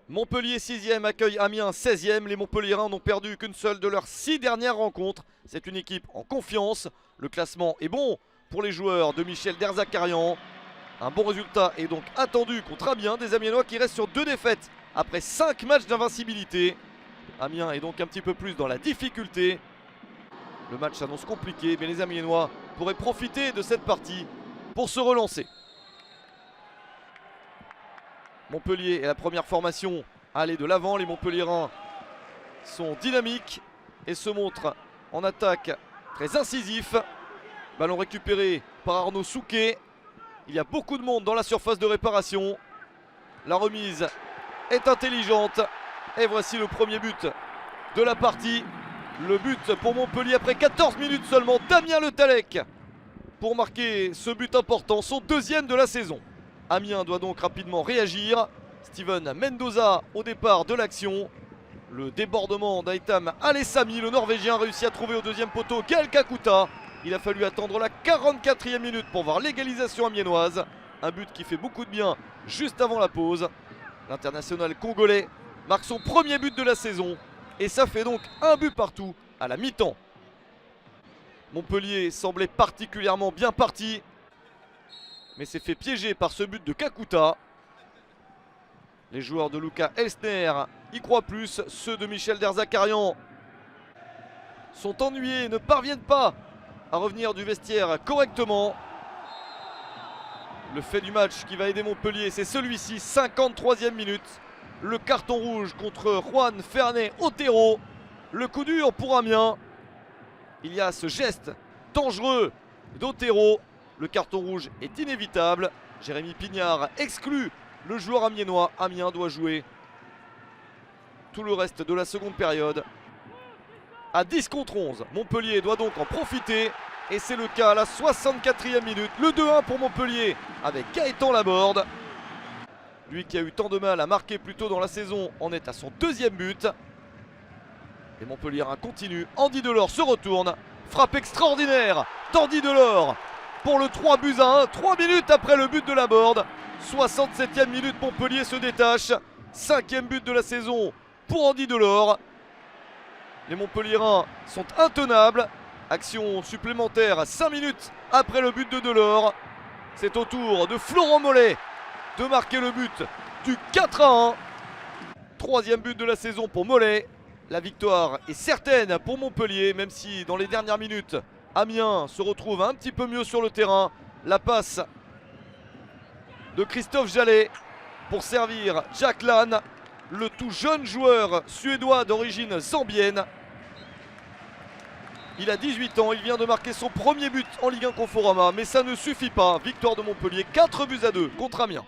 Montpellier 6e accueille Amiens 16e. Les Montpelliérains n'ont perdu qu'une seule de leurs 6 dernières rencontres. C'est une équipe en confiance. Le classement est bon pour les joueurs de Michel Derzakarian. Un bon résultat est donc attendu contre Amiens, des Amiénois qui restent sur 2 défaites après 5 matchs d'invincibilité. Amiens est donc un petit peu plus dans la difficulté. Le match s'annonce compliqué, mais les Amiénois pourraient profiter de cette partie pour se relancer. Montpellier est la première formation à aller de l'avant. Les Montpelliérains sont dynamiques et se montrent en attaque très incisifs. Ballon récupéré par Arnaud Souquet. Il y a beaucoup de monde dans la surface de réparation. La remise est intelligente. Et voici le premier but de la partie. Le but pour Montpellier après 14 minutes seulement. Damien Le Tallec pour marquer ce but important, son 2e de la saison. Amiens doit donc rapidement réagir. Steven Mendoza au départ de l'action. Le débordement d'Aitam Alessami, le Norvégien, réussit à trouver au 2e poteau Gaël Kakuta. Il a fallu attendre la 44e minute pour voir l'égalisation amiénoise. Un but qui fait beaucoup de bien juste avant la pause. L'international congolais marque son premier but de la saison. Et ça fait donc un but partout à la mi-temps. Montpellier semblait particulièrement bien parti, mais s'est fait piéger par ce but de Kakuta. Les joueurs de Luca Elsner y croient plus. Ceux de Michel Derzakarian sont ennuyés et ne parviennent pas à revenir du vestiaire correctement. Le fait du match qui va aider Montpellier, c'est celui-ci, 53e minute. Le carton rouge contre Juan Fernet Otero. Le coup dur pour Amiens. Il y a ce geste dangereux d'Otero. Le carton rouge est inévitable. Jérémy Pignard exclut le joueur amiénois. Amiens doit jouer tout le reste de la seconde période à 10 contre 11. Montpellier doit donc en profiter. Et c'est le cas à la 64e minute. Le 2-1 pour Montpellier avec Gaëtan Laborde. Lui qui a eu tant de mal à marquer plus tôt dans la saison en est à son 2e but. Et Montpellier continue. Andy Delors se retourne. Frappe extraordinaire d'Andy Delors pour le 3-1. 3 minutes après le but de Laborde. 67e minute, Montpellier se détache. 5e but de la saison pour Andy Delors. Les Montpelliérains sont intenables. Action supplémentaire 5 minutes après le but de Delors. C'est au tour de Florent Mollet de marquer le but du 4-1. 3e but de la saison pour Mollet. La victoire est certaine pour Montpellier, même si dans les dernières minutes, Amiens se retrouve un petit peu mieux sur le terrain. La passe de Christophe Jallet pour servir Jack Lann, le tout jeune joueur suédois d'origine zambienne. Il a 18 ans, il vient de marquer son premier but en Ligue 1 Conforama, mais ça ne suffit pas. Victoire de Montpellier, 4-2 contre Amiens.